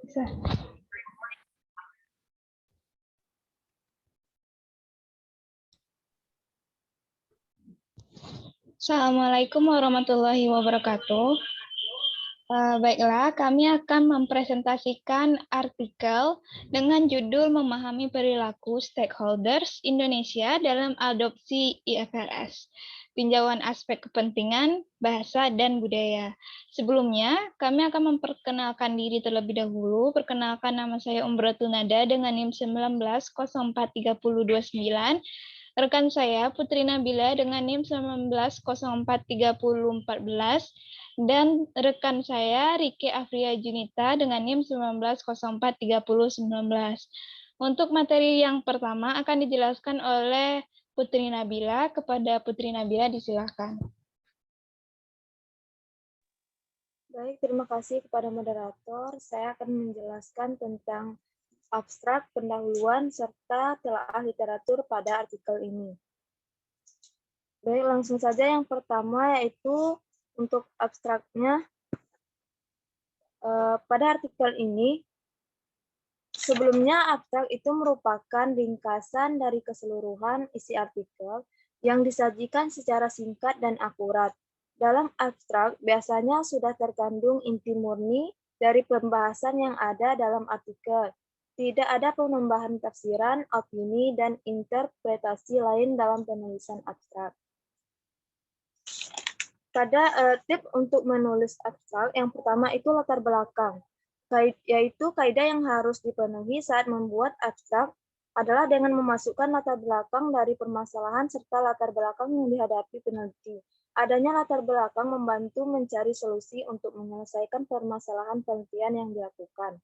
Bisa. Assalamualaikum warahmatullahi wabarakatuh. Baiklah, kami akan mempresentasikan artikel dengan judul Memahami Perilaku Stakeholders Indonesia dalam Adopsi IFRS, Tinjauan Aspek Kepentingan, Bahasa, dan Budaya. Sebelumnya, kami akan memperkenalkan diri terlebih dahulu. Perkenalkan, nama saya Umbratunada dengan NIM 19043029. Rekan saya Putri Nabila dengan NIM 19043014 dan rekan saya Riki Afria Junita dengan NIM 19043019. Untuk materi yang pertama akan dijelaskan oleh Putri Nabila. Kepada Putri Nabila disilakan. Baik, terima kasih kepada moderator. Saya akan menjelaskan tentang abstrak, pendahuluan, serta telaah literatur pada artikel ini. Baik, langsung saja yang pertama yaitu untuk abstraknya. Pada artikel ini, sebelumnya abstrak itu merupakan ringkasan dari keseluruhan isi artikel yang disajikan secara singkat dan akurat. Dalam abstrak, biasanya sudah terkandung inti murni dari pembahasan yang ada dalam artikel. Tidak ada penambahan tafsiran, opini, dan interpretasi lain dalam penulisan abstrak. Pada tip untuk menulis abstrak, yang pertama itu latar belakang, yaitu kaidah yang harus dipenuhi saat membuat abstrak adalah dengan memasukkan latar belakang dari permasalahan serta latar belakang yang dihadapi peneliti. Adanya latar belakang membantu mencari solusi untuk menyelesaikan permasalahan penelitian yang dilakukan.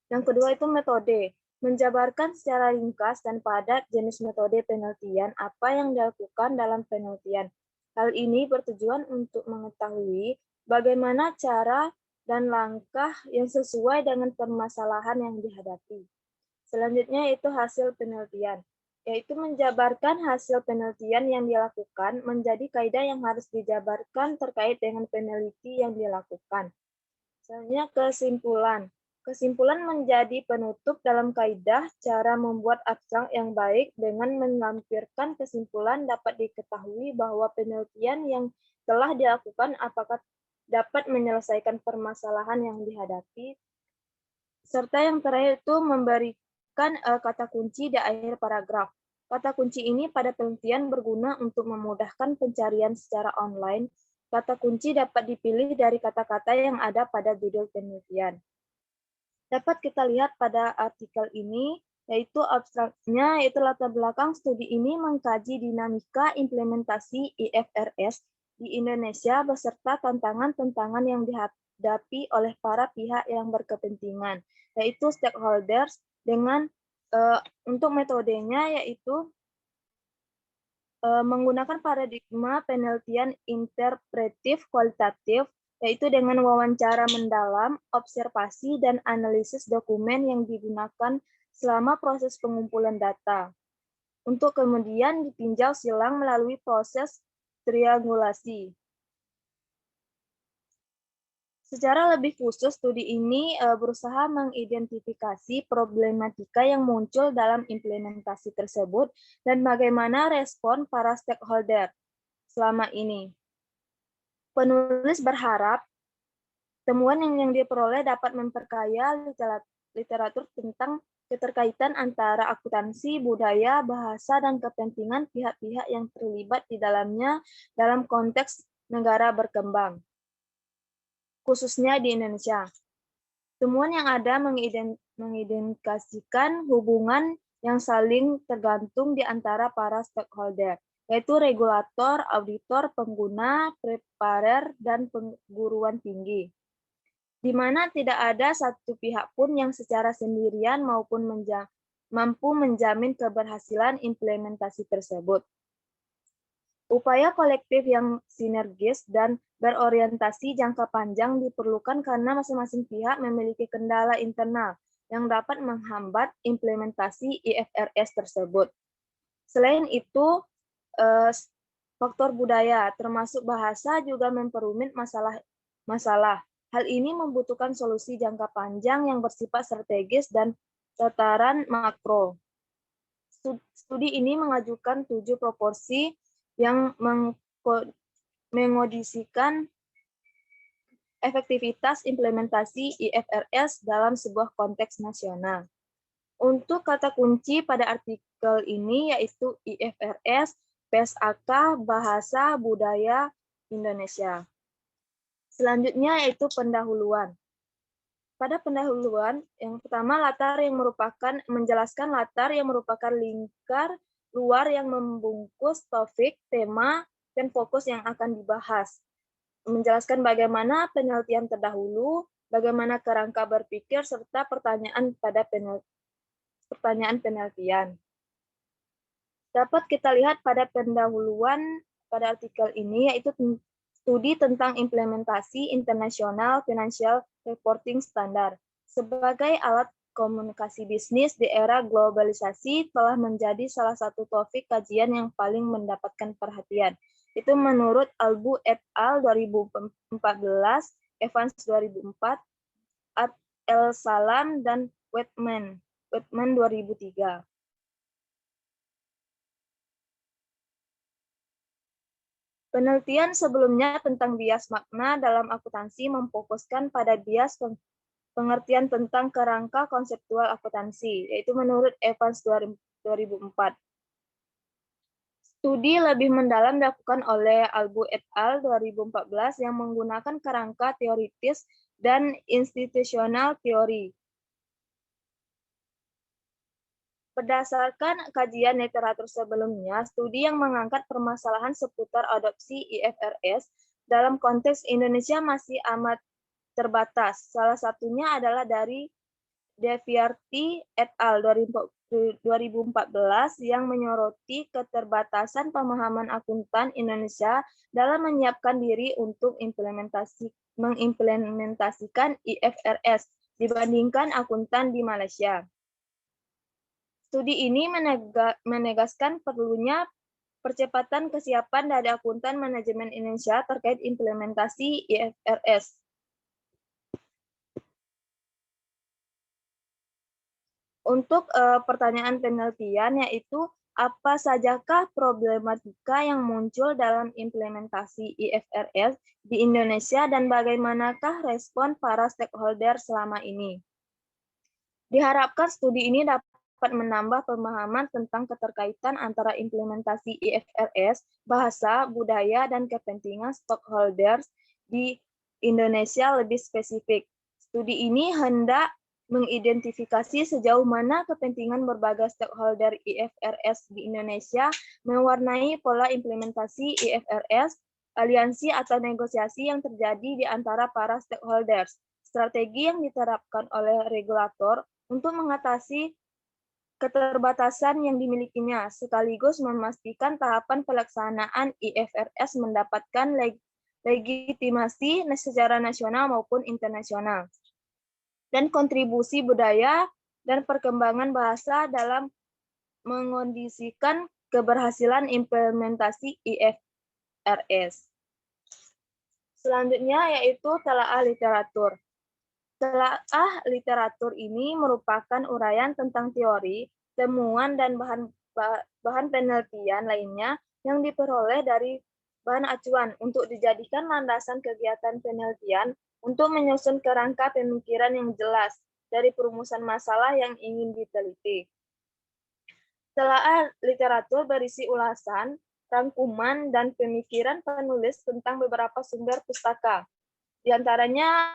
Yang kedua itu metode, menjabarkan secara ringkas dan padat jenis metode penelitian apa yang dilakukan dalam penelitian. Hal ini bertujuan untuk mengetahui bagaimana cara dan langkah yang sesuai dengan permasalahan yang dihadapi. Selanjutnya itu hasil penelitian, yaitu menjabarkan hasil penelitian yang dilakukan menjadi kaidah yang harus dijabarkan terkait dengan peneliti yang dilakukan. Selanjutnya kesimpulan. Kesimpulan menjadi penutup dalam kaidah cara membuat abstrak yang baik dengan melampirkan kesimpulan dapat diketahui bahwa penelitian yang telah dilakukan apakah dapat menyelesaikan permasalahan yang dihadapi. Serta yang terakhir itu memberikan kata kunci di akhir paragraf. Kata kunci ini pada penelitian berguna untuk memudahkan pencarian secara online. Kata kunci dapat dipilih dari kata-kata yang ada pada judul penelitian. Dapat kita lihat pada artikel ini, yaitu abstraknya, yaitu latar belakang studi ini mengkaji dinamika implementasi IFRS di Indonesia beserta tantangan-tantangan yang dihadapi oleh para pihak yang berkepentingan, yaitu stakeholders dengan untuk metodenya yaitu menggunakan paradigma penelitian interpretif kualitatif, yaitu dengan wawancara mendalam, observasi, dan analisis dokumen yang digunakan selama proses pengumpulan data, untuk kemudian ditinjau silang melalui proses triangulasi. Secara lebih khusus, studi ini berusaha mengidentifikasi problematika yang muncul dalam implementasi tersebut dan bagaimana respon para stakeholder selama ini. Penulis berharap temuan yang diperoleh dapat memperkaya literatur tentang keterkaitan antara akuntansi, budaya, bahasa, dan kepentingan pihak-pihak yang terlibat di dalamnya dalam konteks negara berkembang, khususnya di Indonesia. Temuan yang ada mengidentifikasikan hubungan yang saling tergantung di antara para stakeholder, yaitu regulator, auditor, pengguna, preparer, dan perguruan tinggi, di mana tidak ada satu pihak pun yang secara sendirian maupun mampu menjamin keberhasilan implementasi tersebut. Upaya kolektif yang sinergis dan berorientasi jangka panjang diperlukan karena masing-masing pihak memiliki kendala internal yang dapat menghambat implementasi IFRS tersebut. Selain itu, faktor budaya, termasuk bahasa, juga memperumit masalah. Hal ini membutuhkan solusi jangka panjang yang bersifat strategis dan tataran makro. Studi ini mengajukan 7 proporsi yang mengodisikan efektivitas implementasi IFRS dalam sebuah konteks nasional. Untuk kata kunci pada artikel ini yaitu IFRS, PSAK, Bahasa Budaya Indonesia. Selanjutnya yaitu pendahuluan. Pada pendahuluan, yang pertama menjelaskan latar yang merupakan lingkar luar yang membungkus topik, tema, dan fokus yang akan dibahas. Menjelaskan bagaimana penelitian terdahulu, bagaimana kerangka berpikir, serta pertanyaan penelitian. Dapat kita lihat pada pendahuluan pada artikel ini, yaitu studi tentang implementasi internasional financial reporting standard. Sebagai alat komunikasi bisnis di era globalisasi telah menjadi salah satu topik kajian yang paling mendapatkan perhatian. Itu menurut Albu et al. 2014, Evans 2004, El Salam, dan Weidman 2003. Penelitian sebelumnya tentang bias makna dalam akuntansi memfokuskan pada bias pengertian tentang kerangka konseptual akuntansi, yaitu menurut Evans 2004. Studi lebih mendalam dilakukan oleh Albu et al. 2014 yang menggunakan kerangka teoritis dan institusional teori. Berdasarkan kajian literatur sebelumnya, studi yang mengangkat permasalahan seputar adopsi IFRS dalam konteks Indonesia masih amat terbatas. Salah satunya adalah dari Deviarty et al. 2014 yang menyoroti keterbatasan pemahaman akuntan Indonesia dalam menyiapkan diri untuk mengimplementasikan IFRS dibandingkan akuntan di Malaysia. Studi ini menegaskan perlunya percepatan kesiapan dari akuntan manajemen Indonesia terkait implementasi IFRS. Untuk pertanyaan penelitian yaitu apa sajakah problematika yang muncul dalam implementasi IFRS di Indonesia dan bagaimanakah respon para stakeholder selama ini? Diharapkan studi ini dapat menambah pemahaman tentang keterkaitan antara implementasi IFRS, bahasa, budaya, dan kepentingan stakeholders di Indonesia lebih spesifik. Studi ini hendak mengidentifikasi sejauh mana kepentingan berbagai stakeholder IFRS di Indonesia mewarnai pola implementasi IFRS, aliansi atau negosiasi yang terjadi di antara para stakeholders, strategi yang diterapkan oleh regulator untuk mengatasi keterbatasan yang dimilikinya, sekaligus memastikan tahapan pelaksanaan IFRS mendapatkan legitimasi secara nasional maupun internasional, dan kontribusi budaya dan perkembangan bahasa dalam mengondisikan keberhasilan implementasi IFRS. Selanjutnya yaitu telaah literatur. Telaah literatur ini merupakan uraian tentang teori, temuan, dan bahan penelitian lainnya yang diperoleh dari bahan acuan untuk dijadikan landasan kegiatan penelitian untuk menyusun kerangka pemikiran yang jelas dari perumusan masalah yang ingin diteliti. Telaah literatur berisi ulasan, rangkuman, dan pemikiran penulis tentang beberapa sumber pustaka. Di antaranya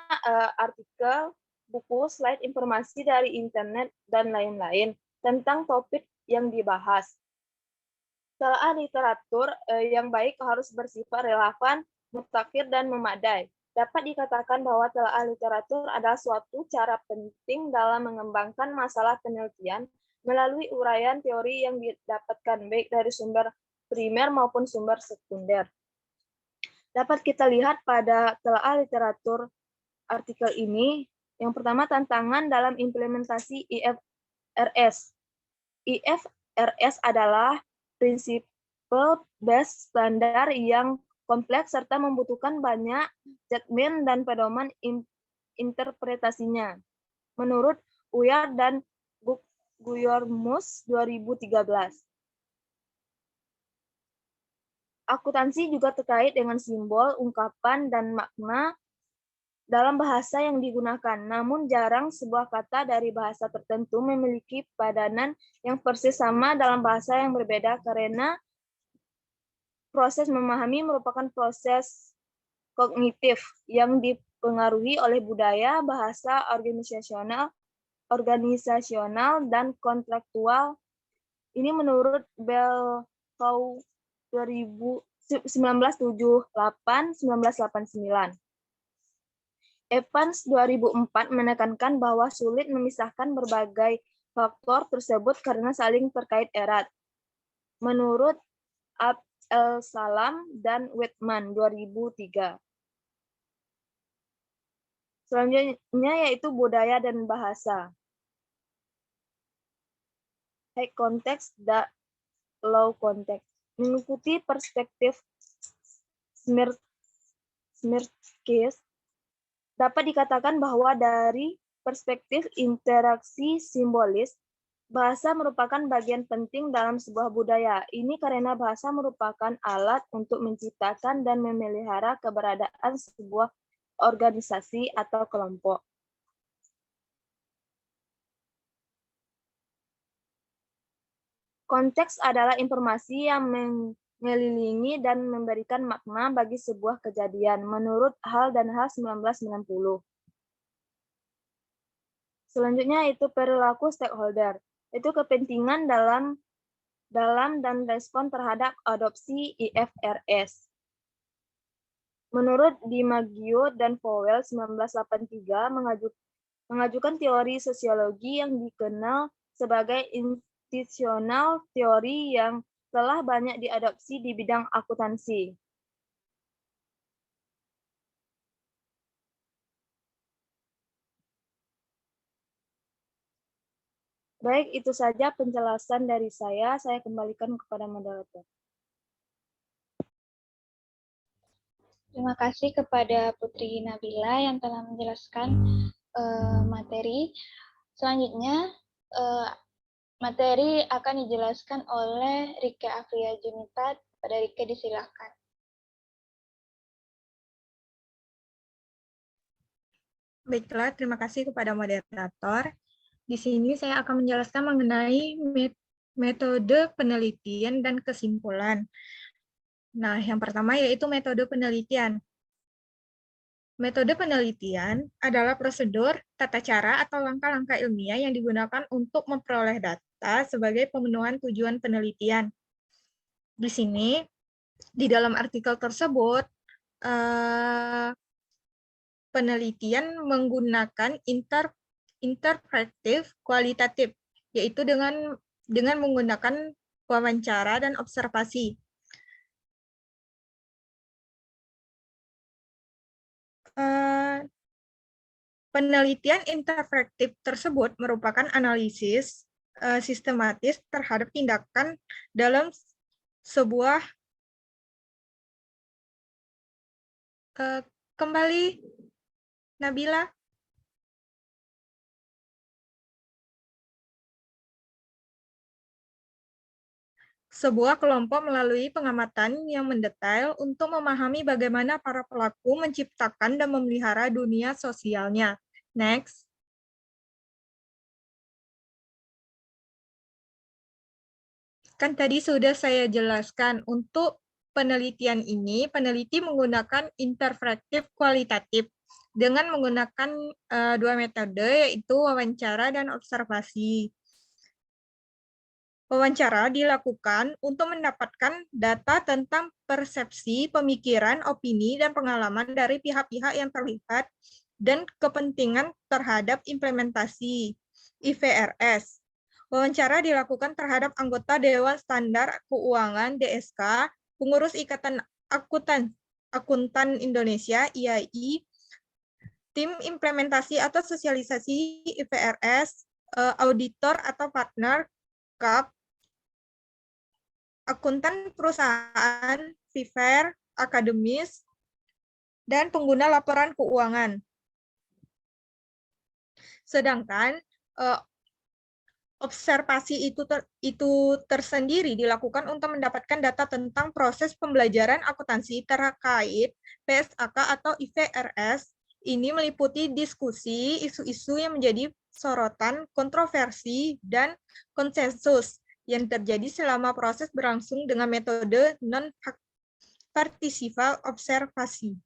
artikel, buku, slide informasi dari internet, dan lain-lain tentang topik yang dibahas. Telaah literatur yang baik harus bersifat relevan, mutakhir, dan memadai. Dapat dikatakan bahwa telaah literatur adalah suatu cara penting dalam mengembangkan masalah penelitian melalui uraian teori yang didapatkan baik dari sumber primer maupun sumber sekunder. Dapat kita lihat pada telaah literatur artikel ini, yang pertama tantangan dalam implementasi IFRS. IFRS adalah principle-based standar yang kompleks serta membutuhkan banyak judgement dan pedoman interpretasinya. Menurut Uyar dan Guyormus 2013. Akuntansi juga terkait dengan simbol, ungkapan, dan makna dalam bahasa yang digunakan. Namun jarang sebuah kata dari bahasa tertentu memiliki padanan yang persis sama dalam bahasa yang berbeda karena proses memahami merupakan proses kognitif yang dipengaruhi oleh budaya, bahasa, organisasional dan kontraktual. Ini menurut Belkau 1978-1989. Evans 2004 menekankan bahwa sulit memisahkan berbagai faktor tersebut karena saling terkait erat. Menurut Abd Salam dan Whitman 2003. Selanjutnya yaitu budaya dan bahasa. High context dan low context. Mengikuti perspektif Smirkis, dapat dikatakan bahwa dari perspektif interaksi simbolis, bahasa merupakan bagian penting dalam sebuah budaya. Ini karena bahasa merupakan alat untuk menciptakan dan memelihara keberadaan sebuah organisasi atau kelompok. Konteks adalah informasi yang mengelilingi dan memberikan makna bagi sebuah kejadian, menurut Hall dan Hall 1990. Selanjutnya itu perilaku stakeholder. Itu kepentingan dalam dan respon terhadap adopsi IFRS. Menurut DiMaggio dan Powell 1983 mengajukan teori sosiologi yang dikenal sebagai institutional teori yang telah banyak diadopsi di bidang akuntansi. Baik, itu saja penjelasan dari saya. Saya kembalikan kepada moderator. Terima kasih kepada Putri Nabila yang telah menjelaskan materi. Selanjutnya, materi akan dijelaskan oleh Rike Afria Junita. Pada Rike disilahkan. Baiklah, terima kasih kepada moderator. Di sini saya akan menjelaskan mengenai metode penelitian dan kesimpulan. Nah, yang pertama yaitu metode penelitian. Metode penelitian adalah prosedur, tata cara, atau langkah-langkah ilmiah yang digunakan untuk memperoleh data sebagai pemenuhan tujuan penelitian. Di sini, di dalam artikel tersebut, penelitian menggunakan interpretif kualitatif, yaitu dengan menggunakan wawancara dan observasi. Penelitian interpretif tersebut merupakan analisis sistematis terhadap tindakan dalam sebuah kembali Nabila. Sebuah kelompok melalui pengamatan yang mendetail untuk memahami bagaimana para pelaku menciptakan dan memelihara dunia sosialnya. Next. Kan tadi sudah saya jelaskan, untuk penelitian ini, peneliti menggunakan interpretif kualitatif dengan menggunakan dua metode, yaitu wawancara dan observasi. Wawancara dilakukan untuk mendapatkan data tentang persepsi, pemikiran, opini, dan pengalaman dari pihak-pihak yang terlibat dan kepentingan terhadap implementasi IFRS. Wawancara dilakukan terhadap anggota Dewan Standar Keuangan DSK, pengurus Ikatan Akuntan Indonesia IAI, tim implementasi atau sosialisasi IFRS, auditor atau partner CAP, akuntan perusahaan, FIFER, akademis, dan pengguna laporan keuangan. Sedangkan observasi itu tersendiri dilakukan untuk mendapatkan data tentang proses pembelajaran akuntansi terkait PSAK atau IFRS. Ini meliputi diskusi, isu-isu yang menjadi sorotan, kontroversi, dan konsensus yang terjadi selama proses berlangsung dengan metode non-partisipatif observasi.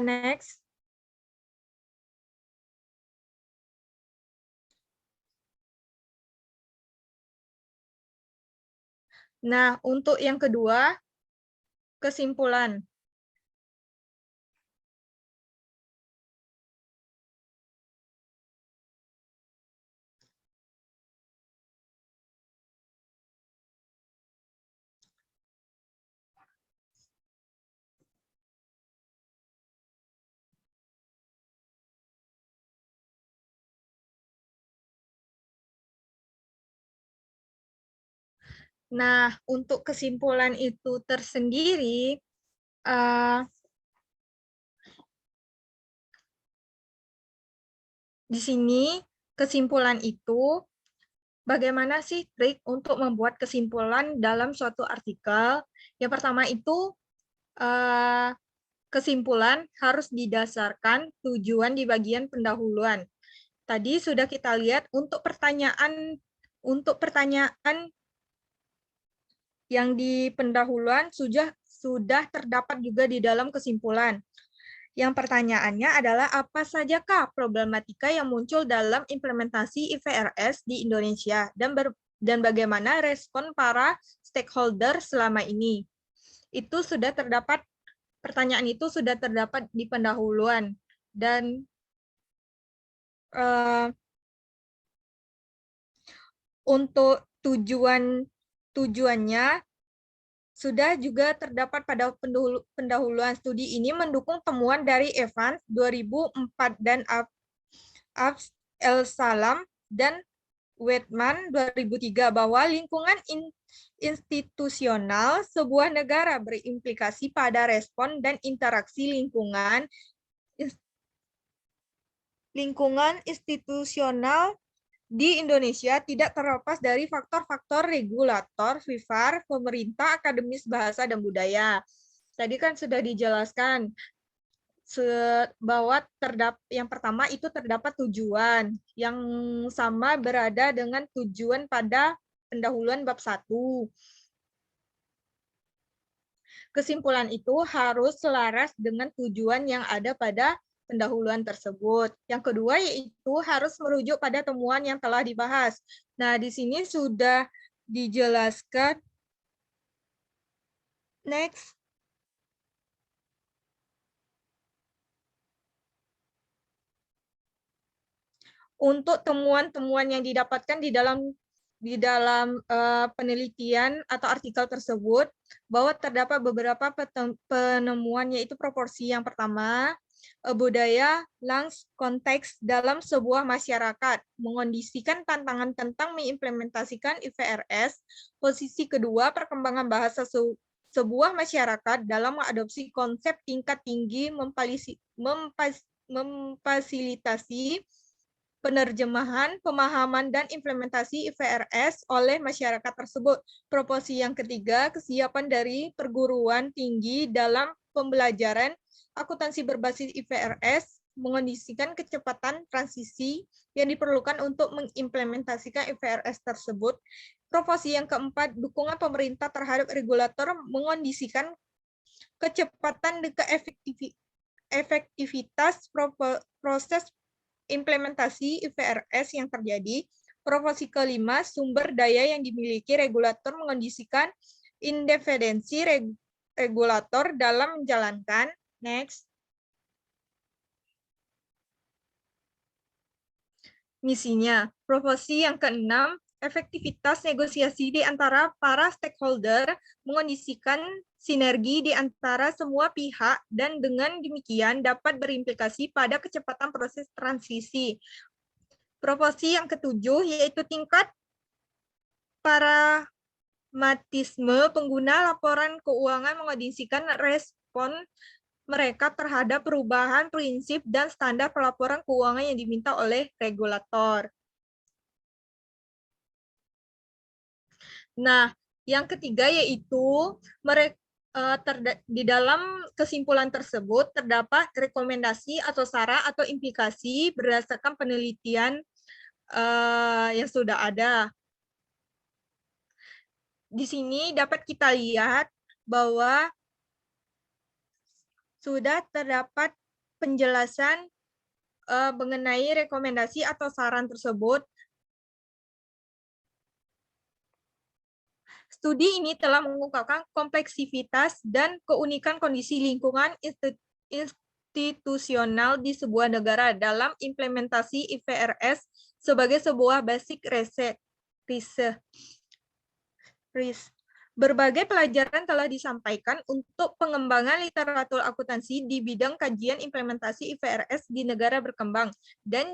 Next. Nah, untuk yang kedua, kesimpulan. Nah, untuk kesimpulan itu tersendiri, di sini kesimpulan itu bagaimana sih trik untuk membuat kesimpulan dalam suatu artikel? Yang pertama itu kesimpulan harus didasarkan tujuan di bagian pendahuluan. Tadi sudah kita lihat untuk pertanyaan yang di pendahuluan sudah terdapat juga di dalam kesimpulan. Yang pertanyaannya adalah apa sajakah problematika yang muncul dalam implementasi IFRS di Indonesia dan bagaimana respon para stakeholder selama ini. Itu sudah terdapat, pertanyaan itu sudah terdapat di pendahuluan. Dan untuk tujuannya sudah juga terdapat pada pendahuluan. Studi ini mendukung temuan dari Evans 2004 dan Abs El Salam dan Weidman 2003 bahwa lingkungan institusional sebuah negara berimplikasi pada respon dan interaksi lingkungan institusional di Indonesia tidak terlepas dari faktor-faktor regulator, FIFAR, pemerintah, akademis bahasa dan budaya. Tadi kan sudah dijelaskan bahwa yang pertama itu terdapat tujuan yang sama berada dengan tujuan pada pendahuluan bab 1. Kesimpulan itu harus selaras dengan tujuan yang ada pada pendahuluan tersebut. Yang kedua yaitu harus merujuk pada temuan yang telah dibahas. Nah, di sini sudah dijelaskan. Next. Untuk temuan-temuan yang didapatkan di dalam penelitian atau artikel tersebut, bahwa terdapat beberapa penemuan, yaitu proporsi yang pertama, budaya langs konteks dalam sebuah masyarakat, mengondisikan tantangan tentang mengimplementasikan IFRS. Posisi kedua, perkembangan bahasa sebuah masyarakat dalam mengadopsi konsep tingkat tinggi, memfasilitasi penerjemahan, pemahaman, dan implementasi IFRS oleh masyarakat tersebut. Proporsi yang ketiga, kesiapan dari perguruan tinggi dalam pembelajaran akuntansi berbasis IFRS, mengondisikan kecepatan transisi yang diperlukan untuk mengimplementasikan IFRS tersebut. Proporsi yang keempat, dukungan pemerintah terhadap regulator mengondisikan kecepatan dan efektivitas proses implementasi IFRS yang terjadi. Proporsi kelima, sumber daya yang dimiliki regulator mengondisikan independensi regulator dalam menjalankan. Next. Misinya. Proporsi yang keenam, efektivitas negosiasi di antara para stakeholder, mengondisikan sinergi di antara semua pihak, dan dengan demikian dapat berimplikasi pada kecepatan proses transisi. Proporsi yang ketujuh, yaitu tingkat pragmatisme pengguna laporan keuangan, mengondisikan respon mereka terhadap perubahan prinsip dan standar pelaporan keuangan yang diminta oleh regulator. Nah, yang ketiga yaitu di dalam kesimpulan tersebut terdapat rekomendasi atau saran atau implikasi berdasarkan penelitian yang sudah ada. Di sini dapat kita lihat bahwa sudah terdapat penjelasan mengenai rekomendasi atau saran tersebut. Studi ini telah mengungkapkan kompleksitas dan keunikan kondisi lingkungan institusional di sebuah negara dalam implementasi IFRS sebagai sebuah basic research. Berbagai pelajaran telah disampaikan untuk pengembangan literatur akuntansi di bidang kajian implementasi IFRS di negara berkembang dan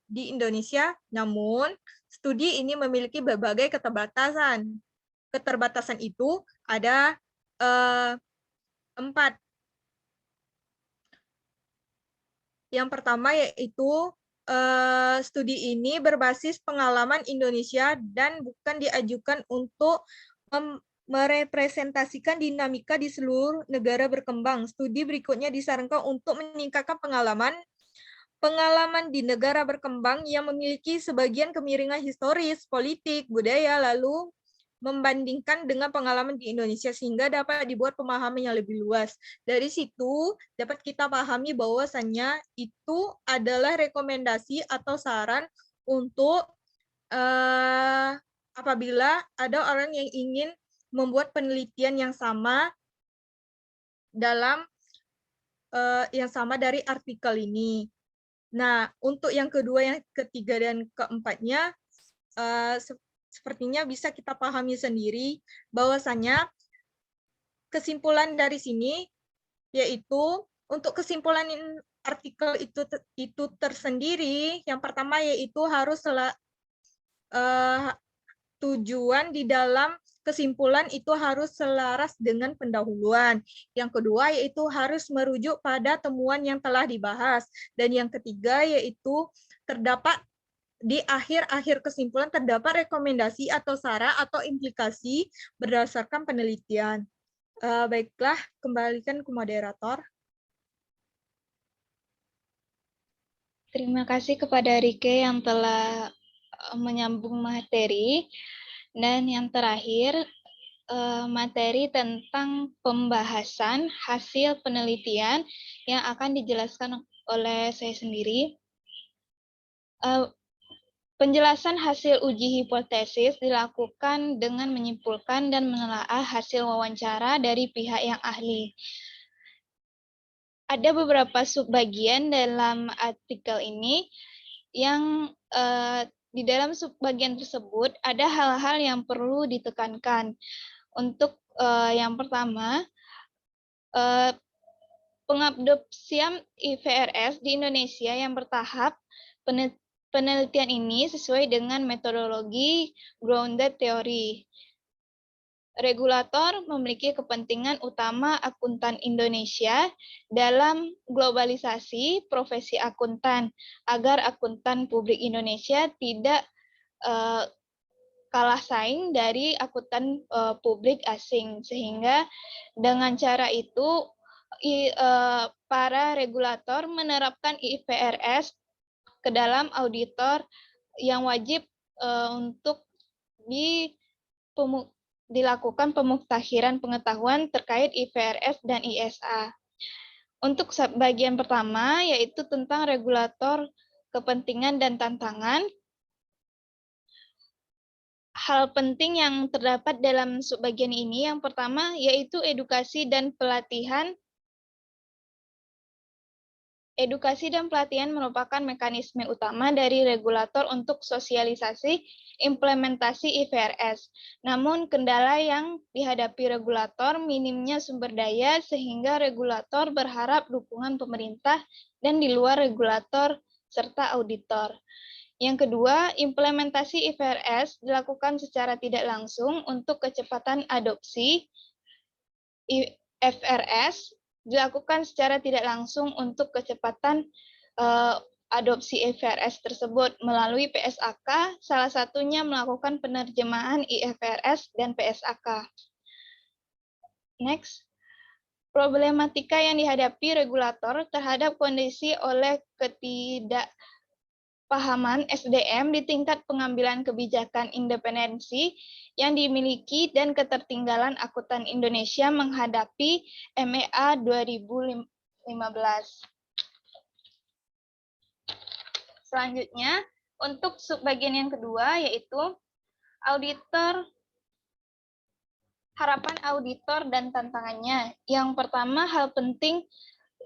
di Indonesia. Namun, studi ini memiliki berbagai keterbatasan. Keterbatasan itu ada 4. Yang pertama yaitu studi ini berbasis pengalaman Indonesia dan bukan diajukan untuk merepresentasikan dinamika di seluruh negara berkembang. Studi berikutnya disarankan untuk meningkatkan pengalaman di negara berkembang yang memiliki sebagian kemiringan historis, politik, budaya, lalu membandingkan dengan pengalaman di Indonesia sehingga dapat dibuat pemahaman yang lebih luas. Dari situ dapat kita pahami bahwasannya itu adalah rekomendasi atau saran untuk apabila ada orang yang ingin membuat penelitian yang sama dalam yang sama dari artikel ini. Nah, untuk yang kedua, yang ketiga, dan keempatnya, sepertinya bisa kita pahami sendiri bahwasanya kesimpulan dari sini yaitu untuk kesimpulan artikel itu tersendiri, yang pertama yaitu harus tujuan di dalam kesimpulan itu harus selaras dengan pendahuluan. Yang kedua yaitu harus merujuk pada temuan yang telah dibahas. Dan yang ketiga yaitu terdapat di akhir-akhir kesimpulan terdapat rekomendasi atau saran atau implikasi berdasarkan penelitian. Baiklah, kembalikan ke moderator. Terima kasih kepada Rike yang telah menyambung materi. Dan yang terakhir, materi tentang pembahasan hasil penelitian yang akan dijelaskan oleh saya sendiri. Penjelasan hasil uji hipotesis dilakukan dengan menyimpulkan dan menelaah hasil wawancara dari pihak yang ahli. Ada beberapa subbagian dalam artikel ini yang di dalam subbagian tersebut ada hal-hal yang perlu ditekankan. Untuk yang pertama, pengadopsian IFRS di Indonesia yang bertahap. Penelitian ini sesuai dengan metodologi grounded theory. Regulator memiliki kepentingan utama akuntan Indonesia dalam globalisasi profesi akuntan, agar akuntan publik Indonesia tidak kalah saing dari akuntan publik asing. Sehingga dengan cara itu para regulator menerapkan IFRS ke dalam auditor yang wajib untuk dilakukan pemuktahiran pengetahuan terkait IFRS dan ISA. Untuk bagian pertama, yaitu tentang regulator, kepentingan, dan tantangan. Hal penting yang terdapat dalam subbagian ini, yang pertama, yaitu edukasi dan pelatihan. Edukasi dan pelatihan merupakan mekanisme utama dari regulator untuk sosialisasi implementasi IFRS. Namun, kendala yang dihadapi regulator minimnya sumber daya sehingga regulator berharap dukungan pemerintah dan di luar regulator serta auditor. Yang kedua, implementasi IFRS dilakukan secara tidak langsung untuk kecepatan adopsi IFRS. dilakukan secara tidak langsung untuk kecepatan adopsi IFRS tersebut melalui PSAK, salah satunya melakukan penerjemahan IFRS dan PSAK. Next, problematika yang dihadapi regulator terhadap kondisi oleh ketidakpahaman SDM di tingkat pengambilan kebijakan independensi yang dimiliki dan ketertinggalan akuntan Indonesia menghadapi MEA 2015. Selanjutnya, untuk subbagian yang kedua yaitu harapan auditor dan tantangannya. Yang pertama, hal penting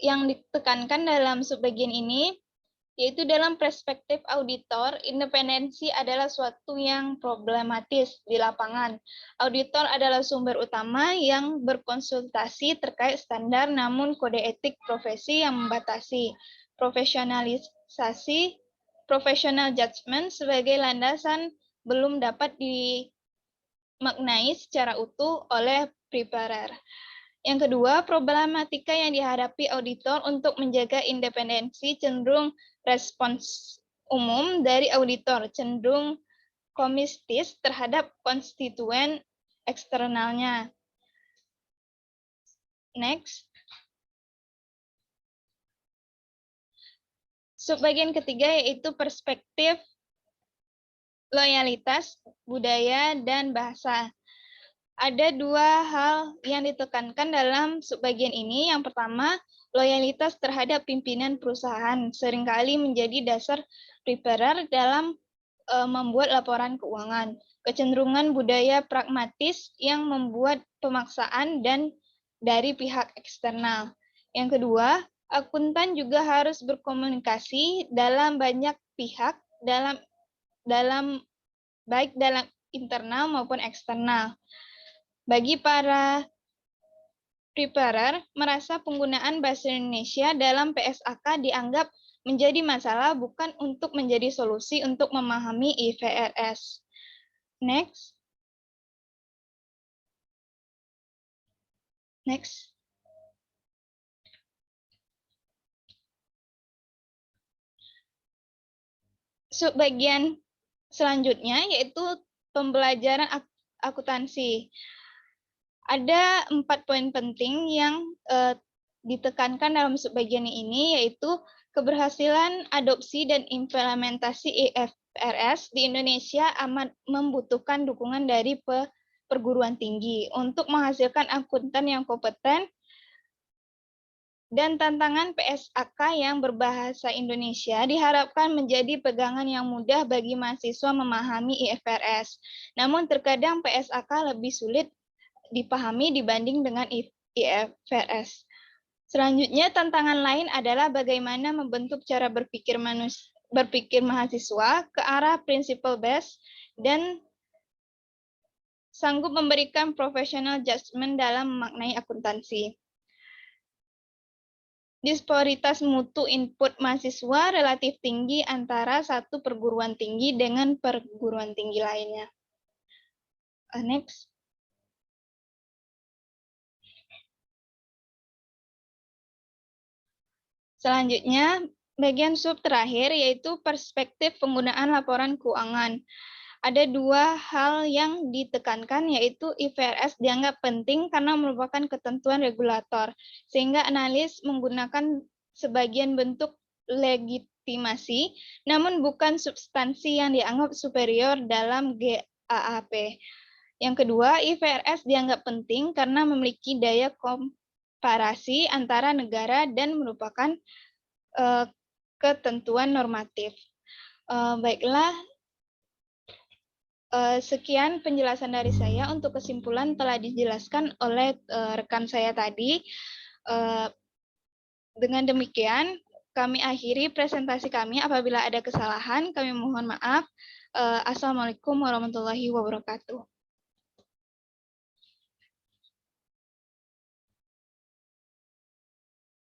yang ditekankan dalam subbagian ini yaitu dalam perspektif auditor, independensi adalah suatu yang problematis di lapangan. Auditor adalah sumber utama yang berkonsultasi terkait standar, namun kode etik profesi yang membatasi professional judgment sebagai landasan belum dapat dimaknai secara utuh oleh preparer. Yang kedua, problematika yang dihadapi auditor untuk menjaga independensi cenderung respons umum dari auditor, cenderung komistis terhadap konstituen eksternalnya. Next. Subbagian ketiga yaitu perspektif loyalitas, budaya, dan bahasa. Ada dua hal yang ditekankan dalam subbagian ini. Yang pertama, loyalitas terhadap pimpinan perusahaan seringkali menjadi dasar preparer dalam membuat laporan keuangan. Kecenderungan budaya pragmatis yang membuat pemaksaan dan dari pihak eksternal. Yang kedua, akuntan juga harus berkomunikasi dalam banyak pihak baik dalam internal maupun eksternal. Bagi para preparer, merasa penggunaan bahasa Indonesia dalam PSAK dianggap menjadi masalah, bukan untuk menjadi solusi untuk memahami IFRS. Next. Next. Subbagian selanjutnya yaitu pembelajaran akuntansi. Ada 4 poin penting yang ditekankan dalam subbagian ini, yaitu keberhasilan adopsi dan implementasi IFRS di Indonesia amat membutuhkan dukungan dari perguruan tinggi untuk menghasilkan akuntan yang kompeten, dan tantangan PSAK yang berbahasa Indonesia diharapkan menjadi pegangan yang mudah bagi mahasiswa memahami IFRS. Namun terkadang PSAK lebih sulit dipahami dibanding dengan IFRS. Selanjutnya, tantangan lain adalah bagaimana membentuk cara berpikir mahasiswa ke arah principle based dan sanggup memberikan professional judgment dalam memaknai akuntansi. Disparitas mutu input mahasiswa relatif tinggi antara satu perguruan tinggi dengan perguruan tinggi lainnya. Next. Selanjutnya, bagian sub terakhir yaitu perspektif penggunaan laporan keuangan. Ada dua hal yang ditekankan, yaitu IFRS dianggap penting karena merupakan ketentuan regulator, sehingga analis menggunakan sebagian bentuk legitimasi, namun bukan substansi yang dianggap superior dalam GAAP. Yang kedua, IFRS dianggap penting karena memiliki daya komparasi antara negara dan merupakan ketentuan normatif. Baiklah, sekian penjelasan dari saya. Untuk kesimpulan telah dijelaskan oleh rekan saya tadi. Dengan demikian, kami akhiri presentasi kami. Apabila ada kesalahan, kami mohon maaf. Assalamualaikum warahmatullahi wabarakatuh.